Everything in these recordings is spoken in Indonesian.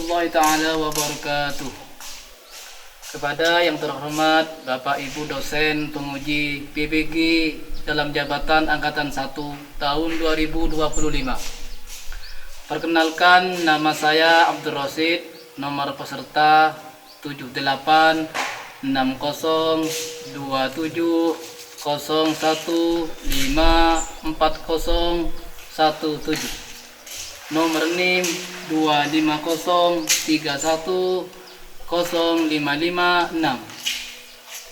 warahmatullahi taala wabarakatuh. Kepada yang terhormat Bapak Ibu dosen penguji PBG dalam jabatan angkatan 1 tahun 2025. Perkenalkan, nama saya Abdul Rosid, nomor peserta 786021054017. Nomor NIM 250310556.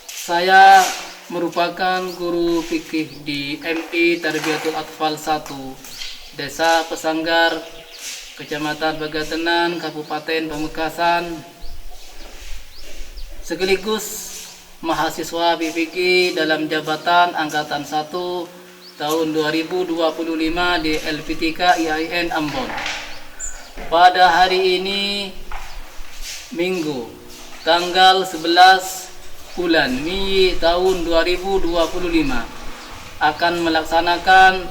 Saya merupakan guru fikih di MI Tarbiyatul Atfal 1, Desa Pesanggar, Kecamatan Bagatenan, Kabupaten Pamekasan, sekaligus mahasiswa PBG dalam jabatan angkatan 1 tahun 2025 di LPTK IAIN Ambon. Pada hari ini Minggu tanggal 11 bulan Mei tahun 2025 akan melaksanakan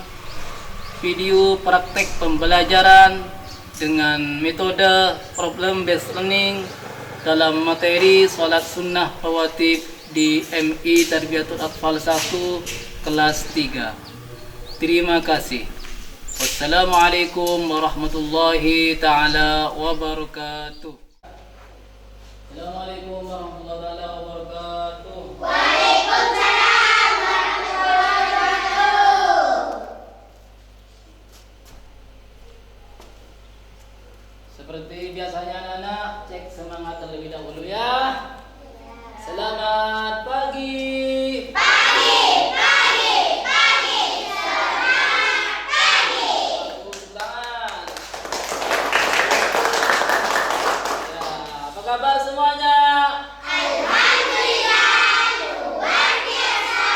video praktek pembelajaran dengan metode problem based learning dalam materi sholat sunnah rawatib di MI Tarbiyatul Atfal 1 kelas 3. Terima kasih. Wassalamualaikum warahmatullahi taala wabarakatuh. Assalamualaikum warahmatullahi taala wabarakatuh. Waalaikumsalam warahmatullahi wabarakatuh. Seperti biasanya anak-anak, cek semangat terlebih dahulu ya. Selamat pagi. Kabar semuanya? Alhamdulillah, luar biasa.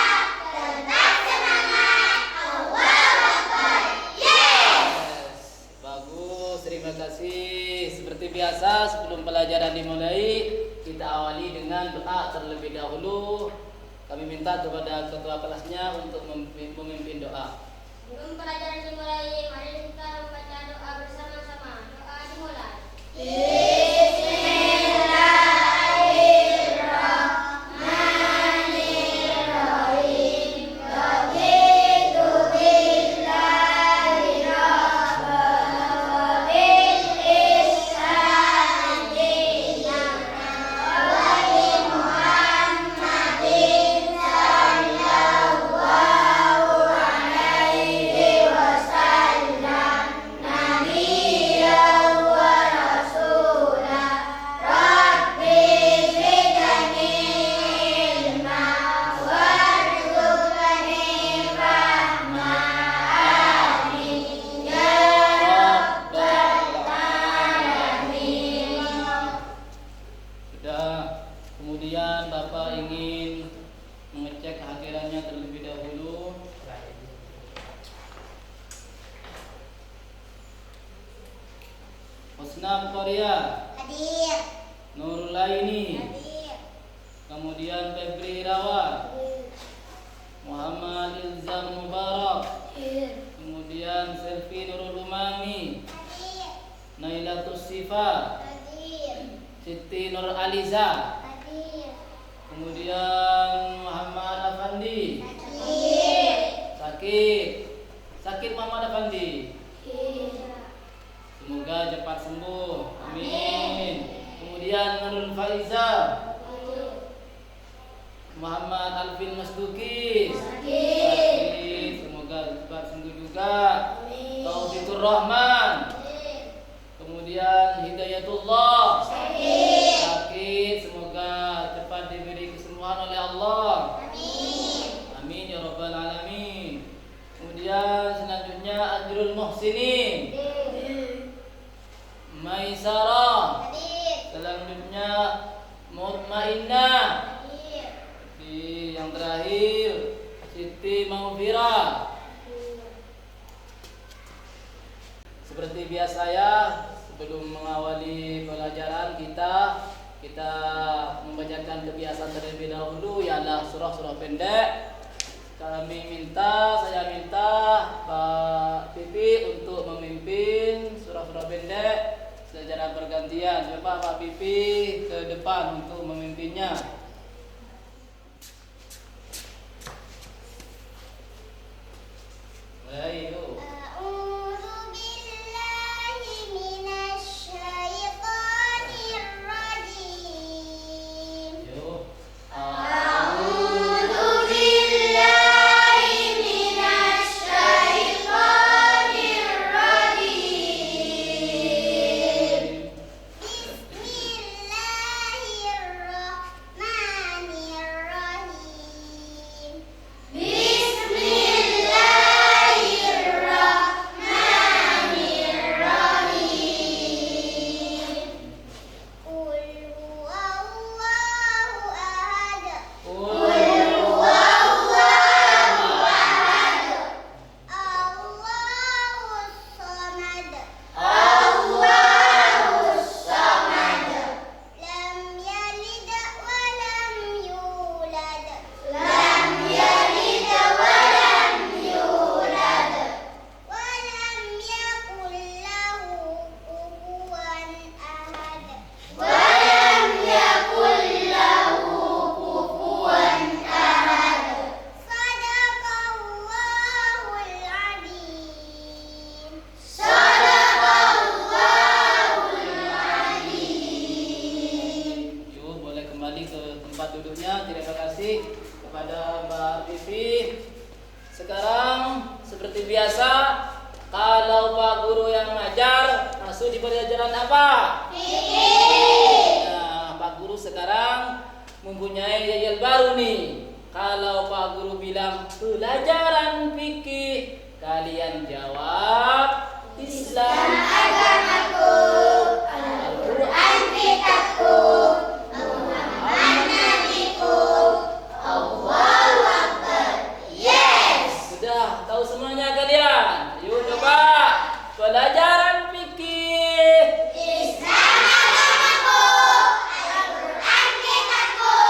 Tetap semangat. Allahu Akbar. Yes. Bagus, terima kasih. Seperti biasa, sebelum pelajaran dimulai, kita awali dengan doa terlebih dahulu. Kami minta kepada ketua kelasnya untuk memimpin doa. Sebelum pelajaran dimulai, mari kita membaca doa bersama-sama. Doa dimulai. Kemudian Bapak ingin mengecek kehadirannya terlebih dahulu. Husna Korea, Hadir. Nurulaini, Hadir. kemudian Febri Irawan, Muhammad Ilzam Mubarak, Hadir. kemudian Selvi Nurul Umami, Hadir. Nailatus Sifa, Hadir. Siti Nur Aliza, Hadir. kemudian Muhammad Afandi, Hadir. Sakit Muhammad Afandi, semoga cepat sembuh, amin. Kemudian Nurul Faiza, Muhammad Alvin Masduki, sakit, semoga cepat sembuh juga. Taufikur Rahman, kemudian Hidayatullah, sakit, semoga cepat diberi kesembuhan oleh Allah, amin ya rabbal alamin. Kemudian selanjutnya Ajrul Muhsinin, Maisarah, selanjutnya Mutmainnah, di yang terakhir Siti Maufira. Seperti biasa ya, sebelum mengawali pelajaran kita membacakan kebiasaan terlebih dahulu, ialah surah-surah pendek. Saya minta Pak Pipi untuk memimpin surah-surah pendek secara bergantian. Coba Pak Pipi ke depan untuk memimpinnya. Mulai yuk. A'udzu billahi minasy syaithanir rajim. Yuk. A'udzu billahi minasy syaithanir rajim. Bismillahirrahmanirrahim. Bismillahirrahmanirrahim. Qul huwallahu ahad. Qul huwallahu ahad. Allahus samad. Allahus samad. Lam yalid wa lam yulad. Lam yalid wa lam yulad. Wa lam yakul lahu kufuwan ahad. Wa lam yakul lahu kufuwan ahad. Sadaqallahul adzim. Sadaqallahul adzim. Yuk, boleh kembali ke tempat duduknya. Terima kasih kepada Mbak Pipi. Sekarang seperti biasa, kalau Pak Guru yang ngajar, masuk di pelajaran apa? Nah, Pak Guru sekarang mempunyai yel baru nih. Kalau Pak Guru bilang pelajaran fikih, kalian jawab Islam agamaku, Al-Quran kitabku, Muhammad nabiku, Allahu Akbar. Yes. Sudah tahu semuanya kalian? Yuk coba pelajaran fikih. Islam agamaku, Al-Quran kitabku,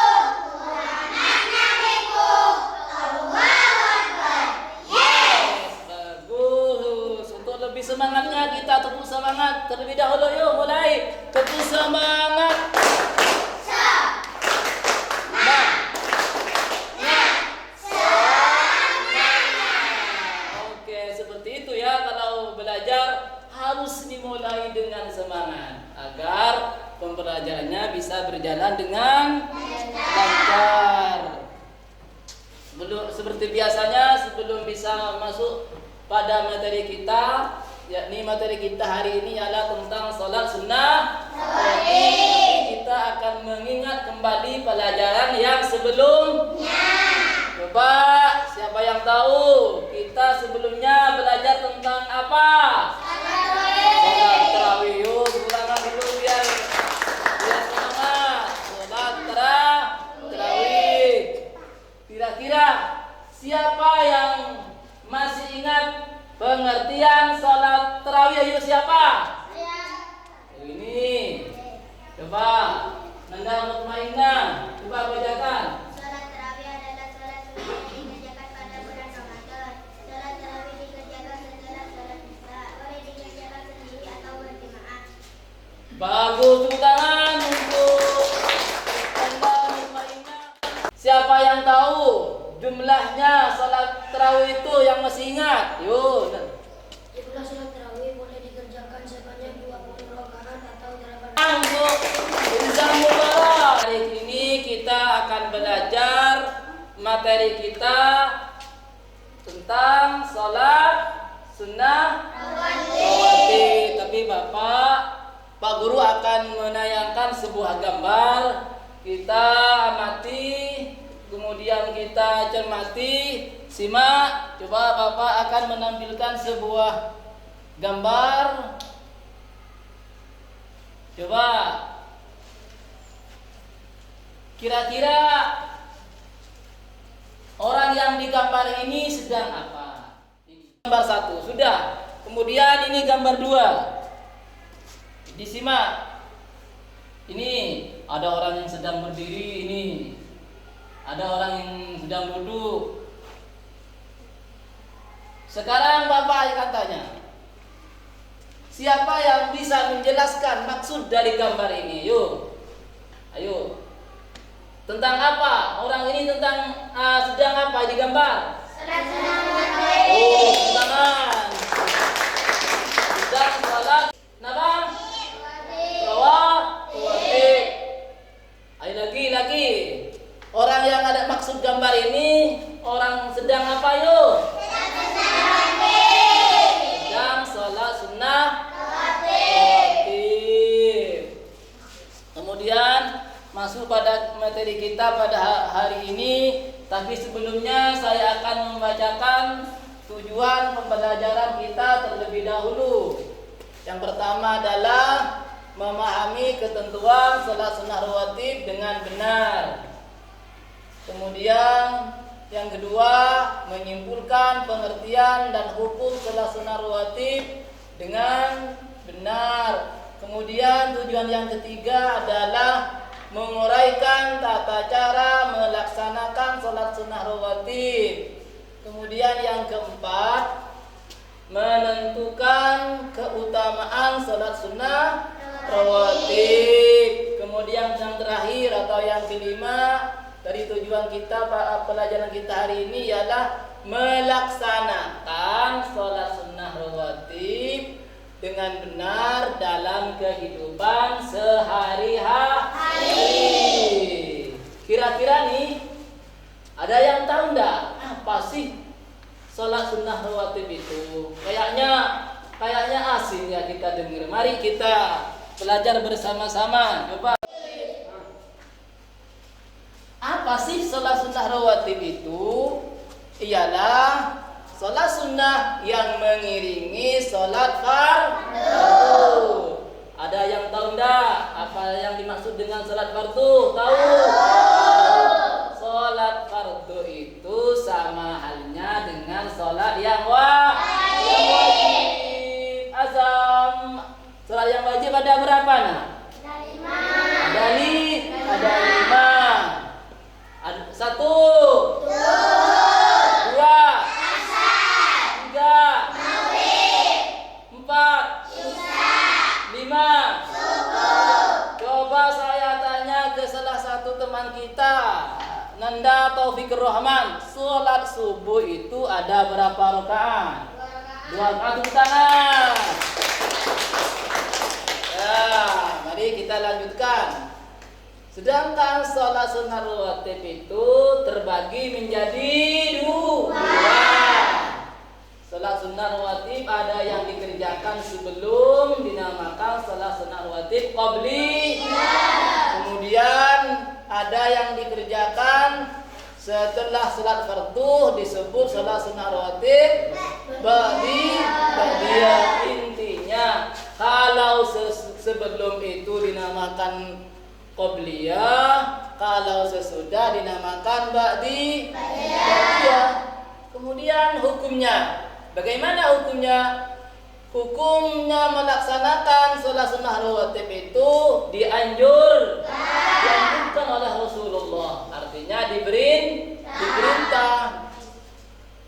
Muhammad nabiku, Allahu Akbar. Yes. Bagus. Untuk lebih semangatnya kita tepuk semangat terlebih dahulu. Yuk mulai tepuk semangat. Nah. Oke, seperti itu ya. Kalau belajar harus dimulai dengan semangat agar pembelajarannya bisa berjalan dengan lancar. Seperti biasanya, sebelum bisa masuk pada materi kita, yakni materi kita hari ini adalah tentang sholat sunnah. Kita akan mengingat kembali pelajaran yang sebelumnya. Coba siapa yang tahu kita sebelumnya belajar tentang apa? Sholat tarawih. Yuk, ulangan dulu biar semangat. Sholat tarawih. Kira-kira siapa yang masih ingat pengertian sholat tarawih? Ayo siapa? Ini. Coba Nanda Mutmainnah. Coba bacakan. Salat tarawih adalah salat sunnah yang dikerjakan pada bulan Ramadan. Salat tarawih dikerjakan setelah salat isya. Boleh dikerjakan sendiri atau berjamaah. Bagus, tepuk tangan untuk Nanda Mutmainnah. Siapa yang tahu jumlahnya sholat tarawih itu yang masih ingat? Yuk. Jumlah salat tarawih boleh dikerjakan sebanyak 20 rakaat atau 8 Untuk Rizal Mubarak. Hari ini kita akan belajar materi kita tentang sholat sunnah rawatib. Tapi Pak Guru akan menayangkan sebuah gambar. Kita amati, kemudian kita cermati, simak. Coba Bapak akan menampilkan sebuah gambar. Coba kira-kira orang yang digambar ini sedang apa? Ini gambar 1 sudah. Kemudian ini gambar 2. Disimak. Ini ada orang yang sedang berdiri, ini ada orang yang sedang duduk. Sekarang Bapak akan tanya, Siapa yang bisa menjelaskan maksud dari gambar ini? Yuk. Ayo. Tentang apa? Orang ini tentang sedang apa di gambar? Oh, tangan. Sedang salat napa? Rawatib. Ayo lagi. Orang yang ada maksud gambar ini orang sedang apa yuk? Sedang salat sunnah rawatib. Kemudian masuk pada materi kita pada hari ini, tapi sebelumnya saya akan membacakan tujuan pembelajaran kita terlebih dahulu. Yang pertama adalah memahami ketentuan salat sunnah rawatib dengan benar. Kemudian yang kedua, menyimpulkan pengertian dan hukum salat sunnah rawatib dengan benar. Kemudian tujuan yang ketiga adalah menguraikan tata cara melaksanakan salat sunnah rawatib. Kemudian yang keempat, menentukan keutamaan salat sunnah rawatib. Kemudian yang terakhir atau yang kelima dari tujuan kita pelajaran kita hari ini ialah melaksanakan salat sunnah rawatib dengan benar dalam kehidupan sehari-hari. Kira-kira nih, ada yang tahu enggak apa sih salat sunnah rawatib itu? Kayaknya asing ya kita dengar. Mari kita belajar bersama-sama. Coba. Apa sih salat sunnah rawatib itu? Ialah salat sunnah yang mengiringi salat fardu. Ada yang tahu enggak apa yang dimaksud dengan salat fardu? Tahu? Salat fardu itu sama halnya dengan salat yang wajib. Azam. Salat yang wajib ada berapa nah? Ada 5. Ada 5. Satu. Dua. Tiga. Empat. 5. Coba saya tanya ke salah satu teman kita, Nanda Taufikur Rahman, salat subuh itu ada berapa rakaat? 2 rakaat. Tepuk tangan. Ya, mari kita lanjutkan. Sedangkan salat sunnah rawatib itu terbagi menjadi 2. Salat sunnah rawatib ada yang dikerjakan sebelum dinamakan salat sunnah rawatib qabli. Kemudian ada yang dikerjakan setelah salat fardu disebut salat sunnah rawatib ba'di. Intinya kalau sebelum itu dinamakan qabliyah, kalau sesudah dinamakan ba'diyah. Kemudian hukumnya, bagaimana hukumnya? Hukumnya melaksanakan salat sunnah rawatib itu dianjurkan oleh Rasulullah. Artinya diperintah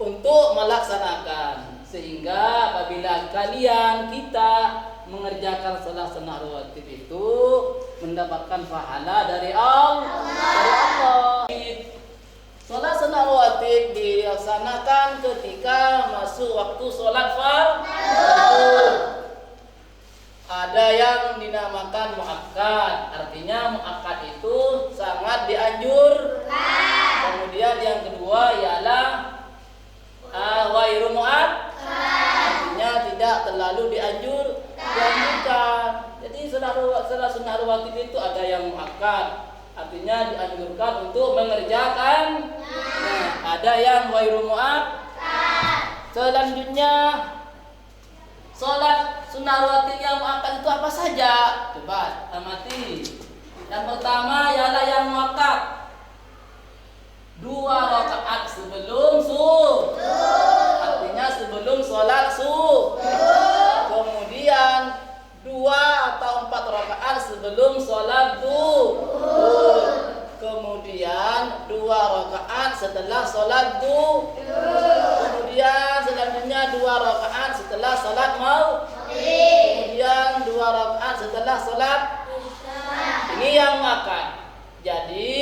untuk melaksanakan. Sehingga apabila kita mengerjakan salat sunnah rawatib itu mendapatkan pahala dari Allah. Salat sunnah rawatib dilaksanakan ketika masuk waktu salat fardu. Ada yang dinamakan muakkad, artinya muakkad itu sangat dianjurkan. Kemudian yang kedua ialah ghairu muakkad, artinya tidak terlalu dianjurkan. Jadi salat sunnah rawatib itu ada yang muakkad, artinya dianjurkan untuk mengerjakan. Ada yang ghairu muakkad. Selanjutnya, salat sunnah rawatib yang muakkad itu apa saja? Coba amati. Yang pertama ialah yang muakkad, 2 rakaat sebelum subuh. Artinya sebelum salat subuh. Kemudian 2 atau 4 rakaat sebelum salat zuhur. Kemudian 2 rakaat setelah salat zuhur. Kemudian selanjutnya 2 rakaat setelah salat maghrib. kemudian 2 rakaat setelah salat. Ini yang muakkad. Jadi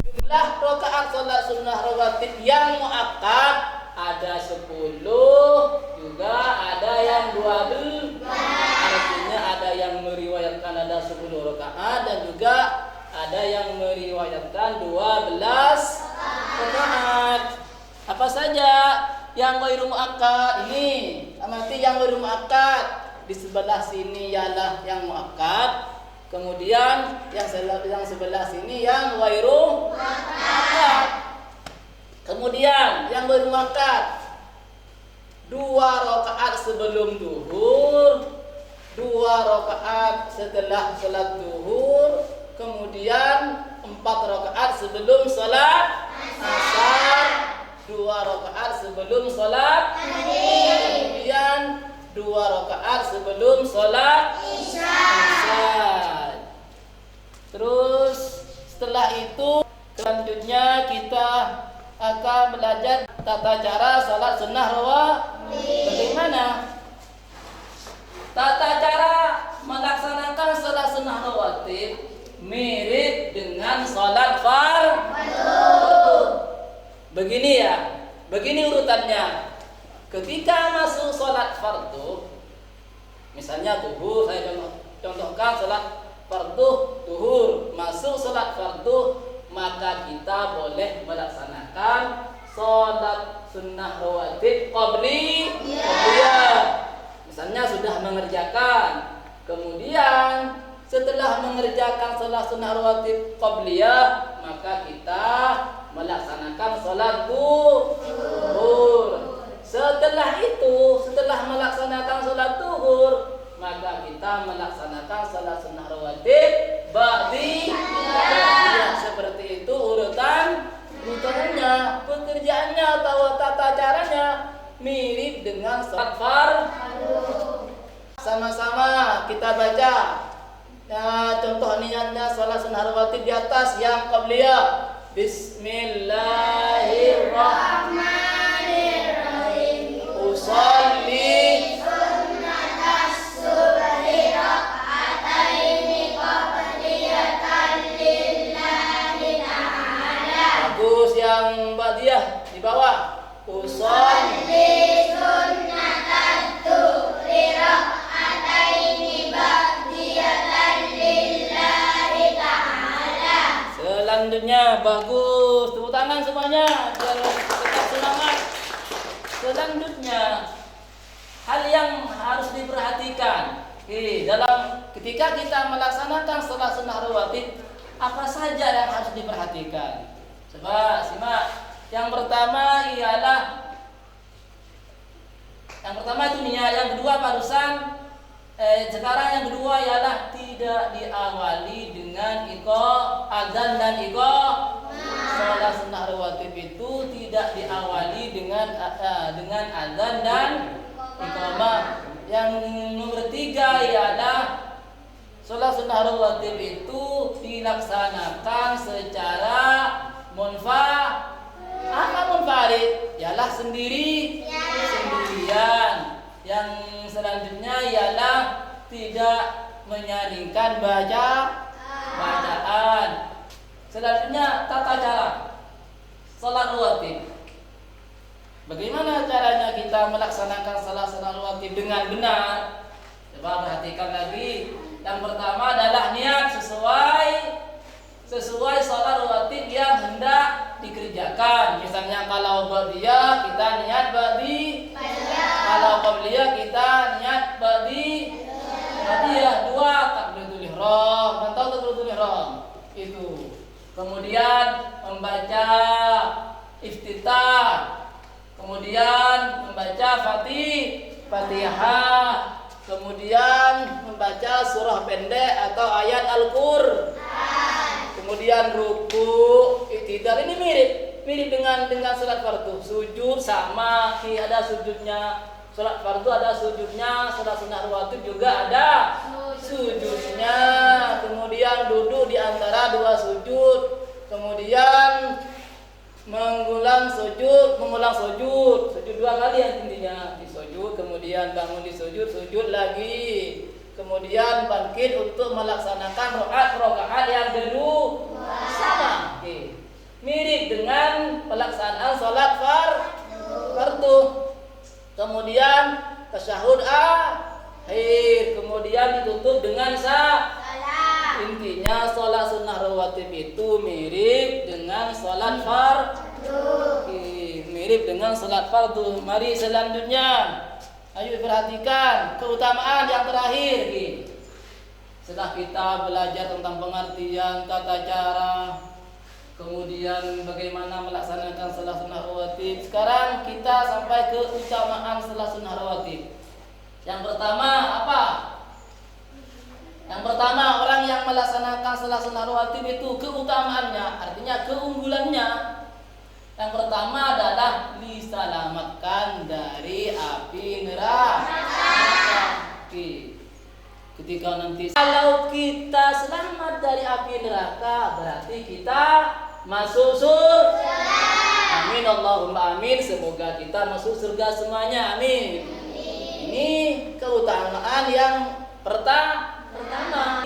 jumlah rakaat salat sunnah rawatib yang muakkad ada 10, juga ada yang 12. Artinya ada yang meriwayatkan ada 10 rakaat dan juga ada yang meriwayatkan 12 rakaat. Apa saja yang ghairu muakkad ini? Amati yang ghairu muakkad. Di sebelah sini ialah yang muakkad. Kemudian yang sebelah sini yang ghairu muakkad. Kemudian yang ghairu muakkad 2 rakaat sebelum zuhur, 2 rakaat setelah salat zuhur, kemudian 4 rakaat sebelum salat asar, 2 rakaat sebelum salat kemudian 2 rakaat sebelum salat isya. Terus setelah itu selanjutnya kita akan belajar tata cara salat sunnah rawatib. Bagaimana tata cara melaksanakan salat sunnah rawatib? Mirip dengan salat fardu. Begini ya, begini urutannya. Ketika masuk salat fardu, misalnya zuhur, saya contohkan salat fardu zuhur, masuk salat fardu, maka kita boleh melaksanakan salat sunnah rawatib qabliyah. Misalnya sudah mengerjakan, kemudian setelah mengerjakan salat sunnah rawatib qabliyah, maka kita melaksanakan salat zuhur. Setelah itu, setelah melaksanakan salat zuhur, maka kita melaksanakan salat sunnah rawatib ba'diyah. Seperti itu urutannya, pekerjaannya atau tata caranya mirip dengan salat fardu. Sama-sama kita baca. Nah, contoh niatnya salat sunnah rawatib di atas yang qabliyah. Bismillahirrahmanirrahim. Usolli sunnatas subhi raka'ataini qabliyatan lillahi ta'ala. Bagus yang ba'diyah di bawah. Usolli sunnatas subhi raka'ataini ba'diyatan lillahi ta'ala. Selanjutnya bagus, tepuk tangan semuanya biar tetap semangat. Selanjutnya hal yang harus diperhatikan dalam ketika kita melaksanakan salat sunnah rawatib, apa saja yang harus diperhatikan? Coba simak. Yang pertama itu niat, yang kedua barusan sekarang yang kedua ialah tidak diawali dengan azan dan salat sunnah rawatib itu tidak diawali dengan azan dan iqamah. Yang nomor 3 ialah salat sunnah rawatib itu dilaksanakan secara munfarid. Apa munfarid? Ialah sendirian. Yang selanjutnya ialah tidak menyaringkan bacaan. Selanjutnya tata cara salat rawatib. Bagaimana caranya kita melaksanakan salat sunnah rawatib dengan benar? Coba perhatikan lagi. Yang pertama adalah niat sesuai salat rawatib yang hendak dikerjakan. Misalnya kalau ba'diyah kita niat ba'diyah. Kalau qabliyah kita niat ba'diyah. 2 takbiratul ihram. Mantap takbiratul ihram. Itu. Kemudian membaca iftitah. Kemudian membaca Fatihah. Kemudian membaca surah pendek atau ayat Al-Qur'an. Kemudian ruku, i'tidal. Ini mirip dengan salat fardu. Sujud sama, ada sujudnya. Salat fardu ada sujudnya, salat sunnah rawatib juga ada sujudnya. Kemudian duduk di antara 2 sujud. Kemudian mengulang sujud. Sujud 2 kali yang intinya di sujud, kemudian bangun di sujud lagi. kemudian bangkit untuk melaksanakan rakaat yang kedua sama. Mirip dengan pelaksanaan sholat fardu. Kemudian tasyahud akhir, kemudian ditutup dengan salam. Intinya sholat sunnah rawatib itu mirip dengan sholat fardu. Mirip dengan sholat fardu. Mari selanjutnya, ayo perhatikan keutamaan yang terakhir. Setelah kita belajar tentang pengertian, tata cara, kemudian bagaimana melaksanakan sholat sunnah rawatib, sekarang kita sampai ke keutamaan sholat sunnah rawatib. Yang pertama apa? Yang pertama, orang yang melaksanakan sholat sunnah rawatib itu keutamaannya, artinya keunggulannya. Yang pertama adalah diselamatkan dari api neraka. Ketika nanti kalau kita selamat dari api neraka, berarti kita masuk surga. Amin Allahumma amin. Semoga kita masuk surga semuanya. Amin. Ini keutamaan yang pertama.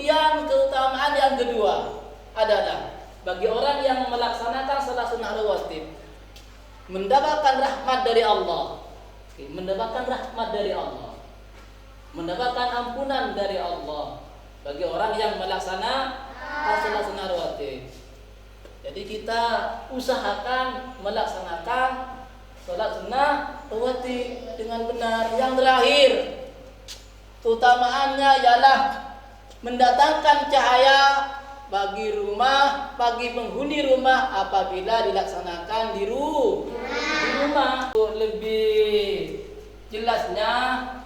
Yang keutamaan yang kedua adalah bagi orang yang melaksanakan sholat sunnah rawatib mendapatkan rahmat dari Allah. Mendapatkan rahmat dari Allah, mendapatkan ampunan dari Allah bagi orang yang melaksanakan sholat sunnah rawatib. Jadi kita usahakan melaksanakan sholat sunnah rawatib dengan benar. Yang terakhir, keutamaannya ialah mendatangkan cahaya bagi penghuni rumah apabila dilaksanakan di rumah. Lebih jelasnya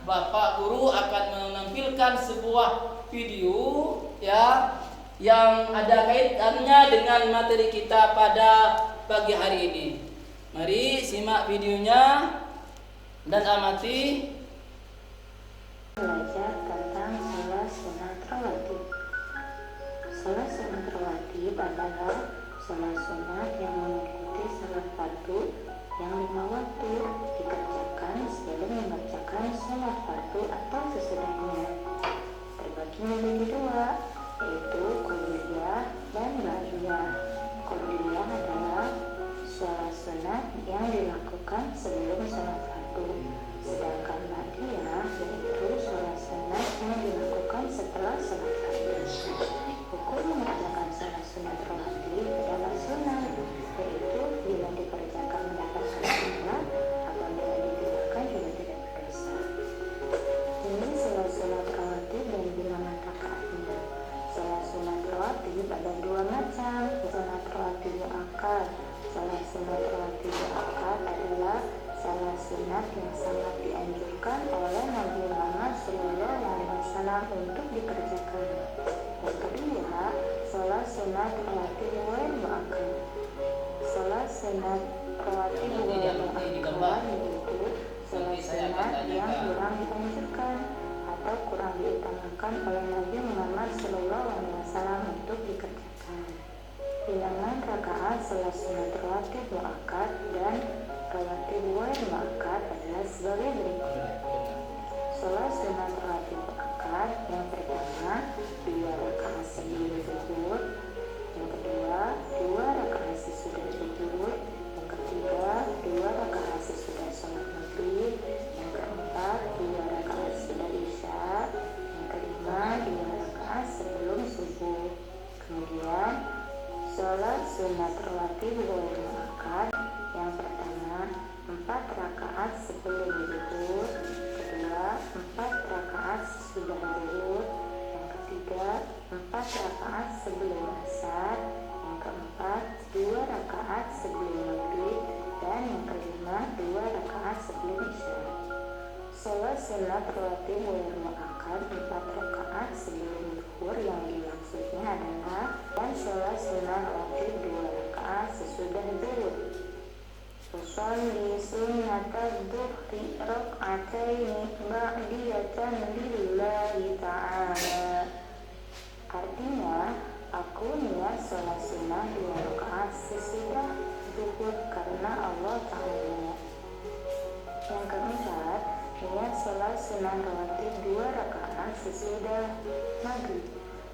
Bapak Guru akan menampilkan sebuah video ya yang ada kaitannya dengan materi kita pada pagi hari ini. Mari simak videonya dan amati. Belajar tentang sholat sunat rawatib. Sholat sunat rawatib adalah sholat sunat yang mengikuti sholat fardu yang 5 waktu dikerjakan sebelum membacakan sholat fardu atau sesudahnya. Terbagi menjadi 2, yaitu qabliyah dan ba'diyah. Qabliyah adalah sholat sunat yang dilakukan sebelum sholat fardu, sedangkan ba'diyah yaitu sholat sunat yang dilakukan setelah sholat fardu. Hukum mengerjakan sholat sunat rawatib adalah sunat, yaitu bila dikerjakan mendapatkan pahala, apabila ditinggalkan juga tidak berdosa. Ini sholat sunat rawatib dan bilangan rakaatnya. Sholat sunat rawatib ada 2 macam. Sholat rawatib akad. Sholat sunat rawatib akad adalah salah sunat yang sangat dianjurkan oleh Nabi Muhammad SAW untuk dikerjakan. Yang kedua, sholat sunat rawatib ghair muakkad. Sholat sunat rawatib ghair muakkad yaitu sholat sunat yang kurang dianjurkan atau kurang diutamakan oleh Nabi Muhammad SAW untuk dikerjakan. Bilangan rakaat sholat sunat rawatib muakkad dan rawatib ghair muakkad adalah sebagai berikut. Sholat sunat rawatib akad yang pertama 2 rakaat sebelum zuhur, yang kedua 2 rakaat sesudah zuhur, yang ketiga 2 rakaat sesudah sholat maghrib, yang keempat 2 rakaat sesudah isya, yang kelima 2 rakaat sebelum subuh. Kemudian sholat sunat rawatib ghair muakkad yang pertama 4 rakaat sebelum zuhur, kedua 4 rakaat sesudah zuhur, yang ketiga 4 rakaat sebelum asar, yang keempat 2 rakaat sebelum maghrib, dan yang kelima 2 rakaat sebelum isya. Sholat sunat rawatib ghair muakkad 4 rakaat sebelum zuhur yang dimaksudnya adalah dan sholat sunat rawatib 2 rakaat sesudah zuhur. Usolli sunnatadz dhuhri rak'ataini ba'diyatan lillahi ta'ala. Artinya, aku niat sholat sunnah 2 rakaat sesudah zuhur karena Allah Ta'ala. Yang keempat, niat sholat sunnah rawatib 2 rakaat rakaat sesudah maghrib.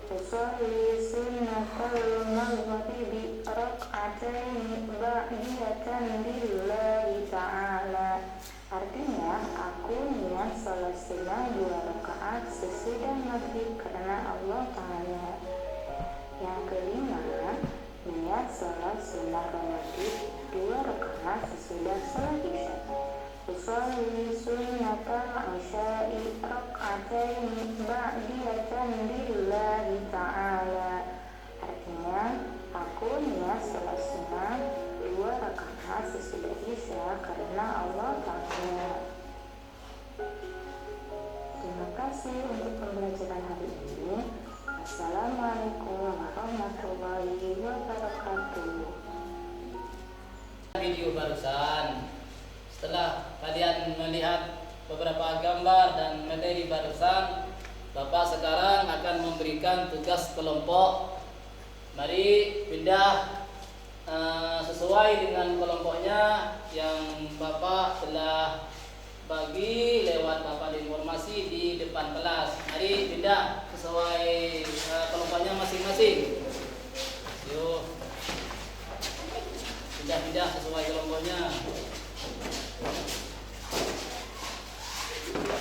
Usolli sunnatal maghribi raka'ataini ba'diyatan lillahi ta'ala. Artinya, aku niat salat sunnah 2 rakaat sesudah maghrib karena Allah Ta'ala. Yang kelima, niat salat sunnah rawatib 2 rakaat sesudah salat isya. Usolli sunnatal isya'i raka'ataini ba'diyatan lillahi ta'ala. Artinya, aku niat salat sunnah 2 rakaat sesudah isya karena Allah Ta'ala. Terima kasih untuk pembelajaran hari ini. Assalamualaikum warahmatullahi wabarakatuh. Video barusan, setelah kalian melihat beberapa gambar dan materi barusan, Bapak sekarang akan memberikan tugas kelompok. Mari pindah sesuai dengan kelompoknya yang Bapak telah bagi lewat papan informasi di depan kelas. Mari pindah sesuai kelompoknya masing-masing. Yuk, pindah sesuai kelompoknya.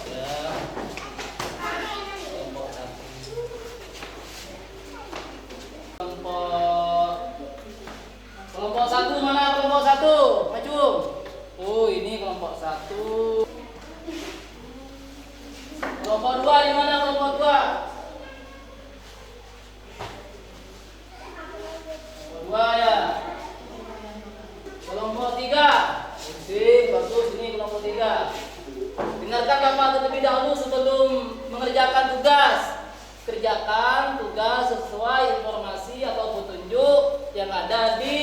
Ya, kelompok 1. Kelompok 1 mana? Kelompok 1 maju. Oh, ini kelompok 1. Kelompok 2 di mana? Kelompok 2. Kelompok 2 ya. Kelompok 3. Bagus, ini kelompok 3. Dengarkan Bapak terlebih dahulu sebelum mengerjakan tugas. Kerjakan tugas sesuai informasi atau petunjuk yang ada di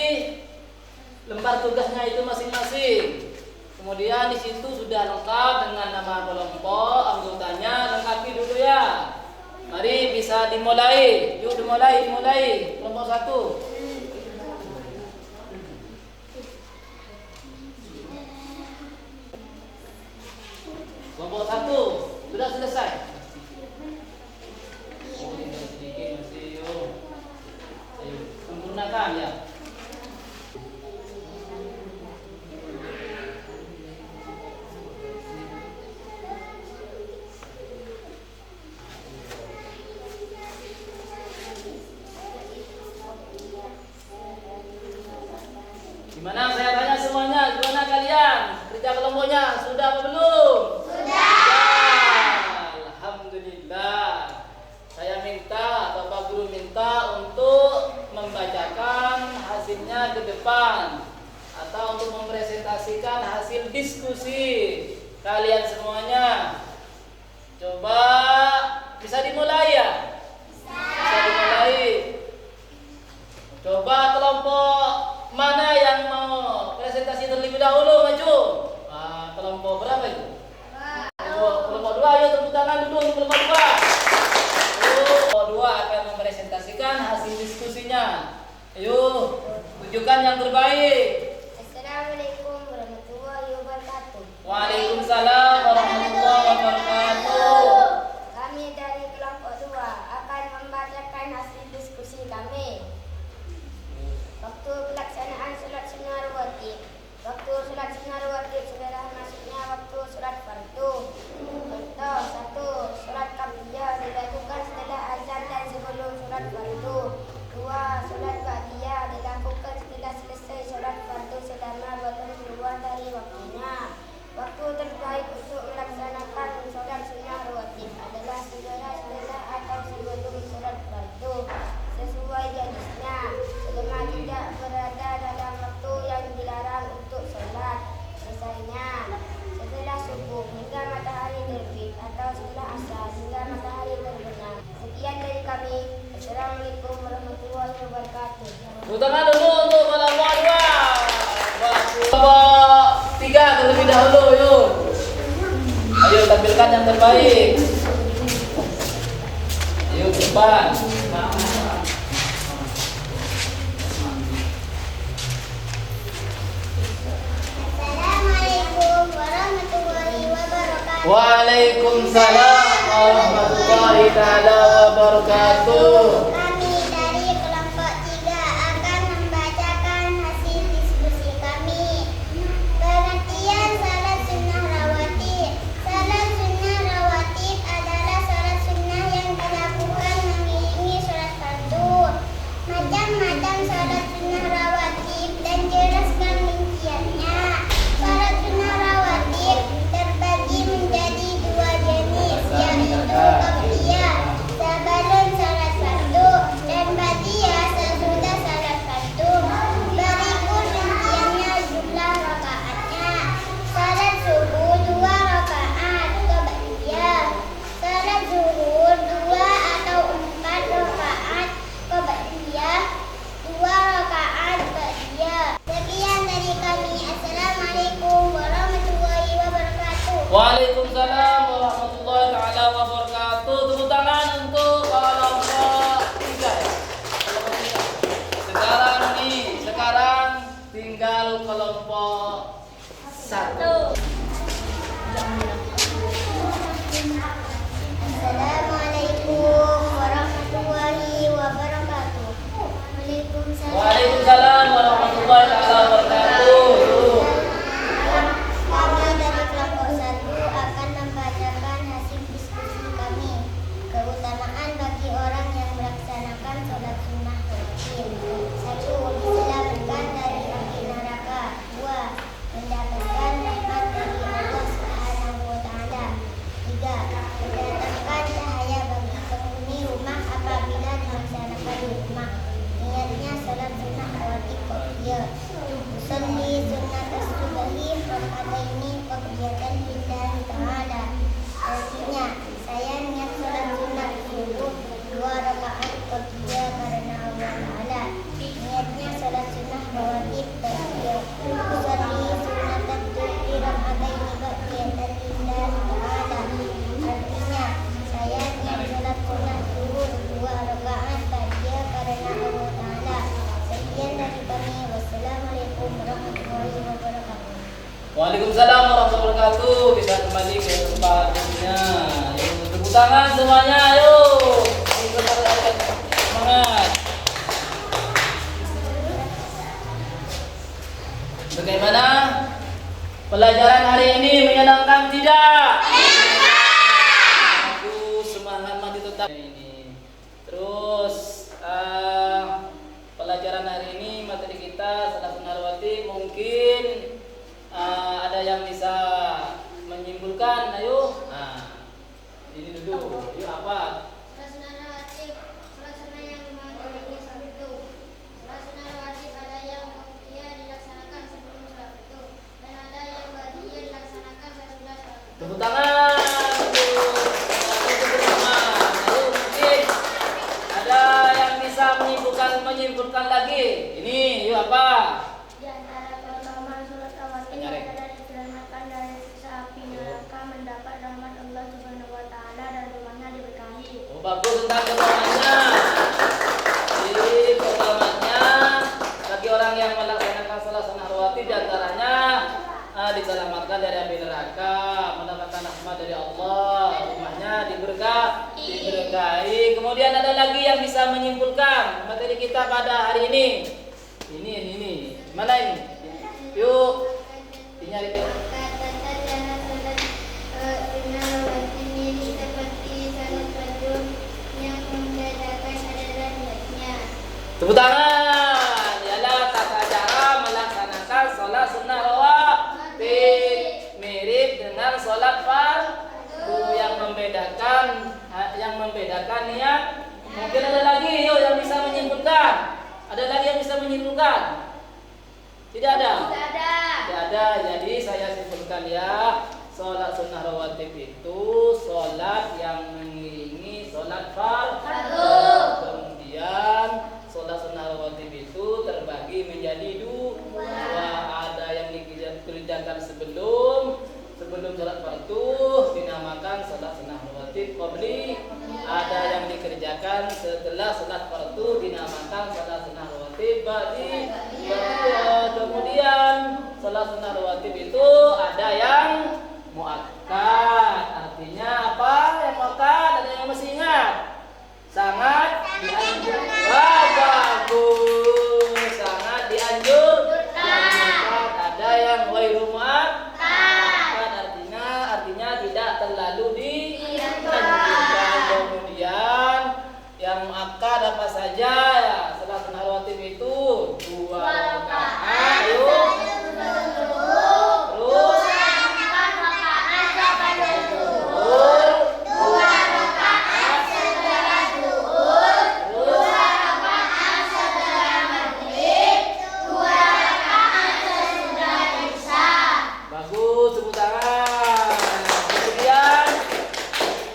lembar tugasnya itu masing-masing. Kemudian di situ sudah lengkap dengan nama kelompok, anggotanya lengkapi dulu ya. Mari bisa dimulai. Yuk dimulai. Kelompok 1. Kelompok 1 sudah selesai. Oh, tinggal sedikit masih. Ayo sempurnakan ya. Gimana, saya tanya semuanya, gimana kalian? Kerja kelompoknya sudah apa belum? Alhamdulillah. Saya minta, Bapak Guru minta untuk membacakan hasilnya ke depan atau untuk mempresentasikan hasil diskusi kalian semuanya. Coba bisa dimulai ya? Bisa dimulai. Coba kelompok mana yang mau presentasi terlebih dahulu maju? Kelompok berapa itu? Kelompok 2, ayo tepuk tangan dulu untuk kelompok 2. Kelompok 2 akan mempresentasikan hasil diskusinya. Ayo, tunjukkan yang terbaik. Assalamualaikum warahmatullahi wabarakatuh. Waalaikumsalam warahmatullahi wabarakatuh. Kami dari kelompok 2 akan membacakan hasil diskusi kami. Waktu pelaksanaan salat sunnah rawatib. Waktu salat sunnah rawatib adalah maksudnya waktu salat fardu. Contoh 1. Salat qabliyah dilakukan setelah azan dan sebelum salat fardu. 2. Salat ba'diyah dilakukan setelah selesai salat fardu selama belum keluar dari waktunya. Waktu terbaik untuk melaksanakan salat sunnah rawatib adalah segera setelah atau sebelum salat fardu sesuai jenisnya, selama tidak berada dalam waktu yang dilarang untuk salat. Misalnya setelah subuh hingga matahari terbit atau setelah asar hingga matahari terbenam. Sekian dari kami. Assalamualaikum warahmatullahi wabarakatuh. Tangan dulu untuk kelompok 2. Kelompok 3 terlebih dahulu, yuk. Ayo tampilkan yang terbaik. Ayo depan. Assalamualaikum warahmatullahi wabarakatuh. Waalaikumsalam warahmatullahi warahmatullahi taala wabarakatuh. Kami dari kelompok 3 akan membacakan hasil diskusi kami. Pengertian salat sunnah rawatib. Salat sunnah rawatib adalah salat sunnah yang dilakukan mengiringi salat fardu. Macam-macam salat sunnah rawatib dan jelaskan rinciannya. Salat sunnah rawatib terbagi menjadi 2 jenis, yaitu qabliyah sebelum salat fardu dan ba'diyah sesudah salat fardu. Berikut rinciannya jumlah rakaatnya. Salat subuh 2 rakaat qabliyah. Salat zuhur 2 atau 4 rakaat qabliyah, 2 rakaat ba'diyah. Sekian dari kami. Assalamualaikum warahmatullahi wabarakatuh. Waalaikumsalam warahmatullahi taala wabarakatuh. Tepuk tangan untuk kelompok 3 ya. Kelompok 3. Sekarang tinggal kelompok 1. Assalamualaikum warahmatullahi wabarakatuh. Waalaikumsalam warahmatullahi taala wabarakatuh. Kami dari kelompok 1 akan membacakan hasil diskusi kami. Keutamaan bagi orang yang melaksanakan sholat sunnah rawatib. 1. Diselamatkan dari api neraka. 2. Mendapatkan rahmat dari Allah Subhanahu wa taala. 3. Mendatangkan cahaya bagi penghuni rumah apabila dilaksanakan di rumah. Niatnya sholat sunnah rawatib qabliyah. Usolli sunnatas subahi raka'ataini qabliyatan lillahi ta'ala. Artinya, saya niat sholat sunnah subuh 2 rakaat qabliyah karena Allah Ta'ala. Niatnya sholat sunnah rawatib qabliyah. Usolli sunnatas subahi raka'ataini qabliyatan lillahi ta'ala. Artinya, saya niat sholat sunnah subuh 2 rakaat qabliyah karena Allah Ta'ala. Sekian dari kami. Wassalamualaikum warahmatullahi wabarakatuh. Waalaikumsalam warahmatullahi wabarakatuh. Bisa kembali ke tempat duduknya. Ayo, tepuk tangan semuanya, ayo. Semangat. Bagaimana pelajaran hari ini, menyenangkan tidak? Bagus, semangat maju tetap ini. Terus pelajaran hari ini materi kita salat sunnah rawatib, mungkin ada yang bisa menyimpulkan. Ayo, ini dulu. Yuk, apa? Salat sunnah rawatib, salat sunnah yang mengiringi salat itu. Salat sunnah rawatib ada yang qabliyah dilaksanakan sebelum salat itu, dan ada yang ba'diyah dilaksanakan sesudah salat itu. Tepuk tangan untuk teman-teman. Ayo, mungkin ada yang bisa menyimpulkan lagi. Ini, yuk apa? Di antara keutamaan salat rawatib adalah diselamatkan dari siksa api neraka, mendapat rahmat Allah Subhanahu wa taala dan rumahnya diberkahi. Oh, bagus tentang keutamaannya. Jadi keutamaannya bagi orang yang melaksanakan salat sunnah rawatib diantaranya diselamatkan dari api neraka, mendapatkan rahmat dari Allah, rumahnya diberkahi. Kemudian ada lagi yang bisa menyimpulkan materi kita pada hari ini. Ini. Mana ini? Yuk, dinyari. Kata-kata dalam salat sunnah rawatib ini seperti salat fardu yang membedakan adalah niatnya. Tepuk tangan. Ialah tata cara melaksanakan salat sunnah rawatib mirip dengan salat fardu. Yang membedakan niat. Mungkin ada lagi yuk yang bisa menyimpulkan. Ada lagi yang bisa menyimpulkan? Tidak ada. Tidak ada. Jadi saya simpulkan ya, salat sunnah rawatib itu salat yang mengiringi salat fardu. Kemudian salat sunnah rawatib itu terbagi menjadi 2. Ada yang dikerjakan sebelum salat fardu dinamakan salat sunnah rawatib qabli. Ada yang dikerjakan setelah salat fardu dinamakan salat sunnah rawatib ba'di. Kemudian salat sunnah rawatib itu ada yang muakkad. Artinya apa? Yang muakkad ada yang masih Sangat dianjur. Wah, bagus. Sangat dianjurkan. Ada yang ghairu muakkad, artinya tidak terlalu dianjurkan. Kemudian yang muakkad apa saja ya? Salat sunnah rawatib itu 2 rakaat. Terus bagus, tepuk tangan. Kemudian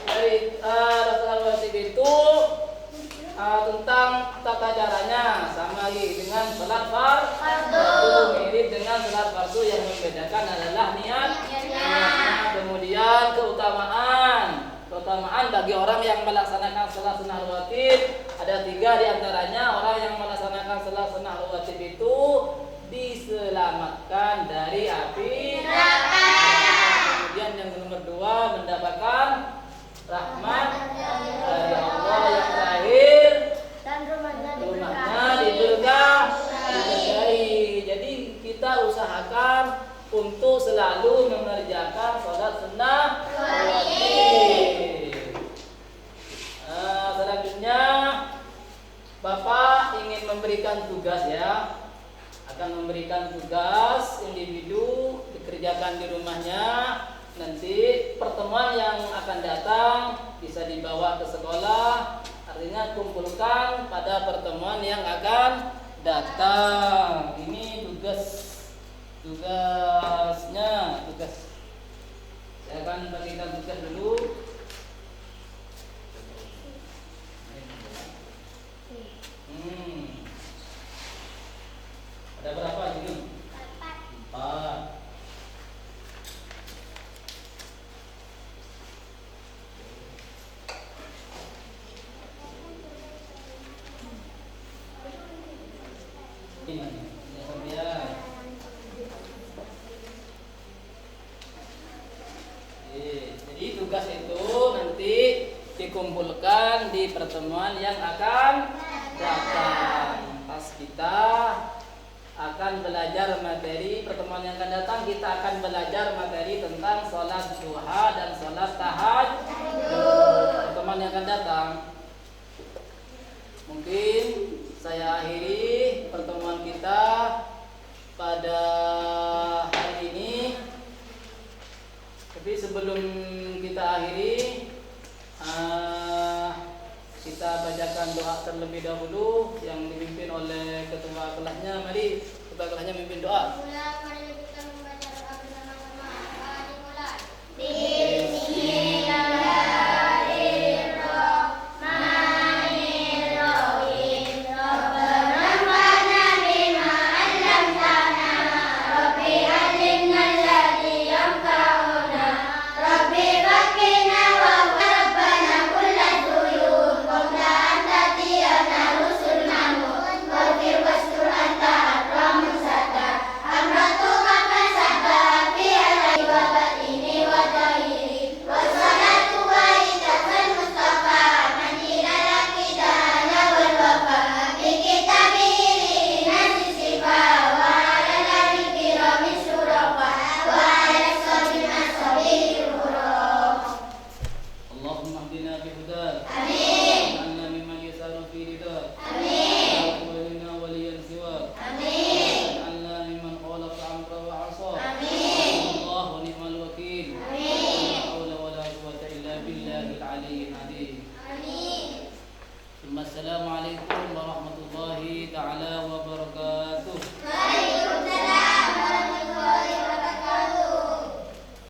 dari Rasul Wasib itu tentang tata caranya sama dengan salat fardu. Mirip dengan salat fardu, yang membedakan adalah niatnya. Kemudian keutamaan bagi orang yang melaksanakan salat sunnah rawatib ada 3 diantaranya. Orang yang melaksanakan salat sunnah rawatib itu diselamatkan dari api neraka. Kemudian yang nomor 2 mendapatkan rahmat dari Allah. Yang terakhir rumahnya diberkahi. Jadi kita usahakan untuk selalu mengerjakan sholat sunnah rawatib. Selanjutnya Bapak ingin memberikan tugas ya. Akan memberikan tugas individu dikerjakan di rumahnya. Nanti pertemuan yang akan datang bisa dibawa ke sekolah. Artinya kumpulkan pada pertemuan yang akan datang. Ini tugasnya. Saya akan bagikan tugas dulu. Ada berapa ini? 4. Jadi tugas itu nanti dikumpulkan di pertemuan yang akan datang. Pas kita akan belajar materi pertemuan yang akan datang, kita akan belajar materi tentang sholat duha dan sholat tahajud. Pertemuan yang akan datang. Mungkin saya akhiri pertemuan kita pada hari ini. Tapi sebelum kita akhiri, kita bacakan doa terlebih dahulu yang dipimpin oleh ketua kelasnya. Mari ketua kelasnya mimpin doa. Mari kita membaca doa bersama-sama. Dimulai. Assalamualaikum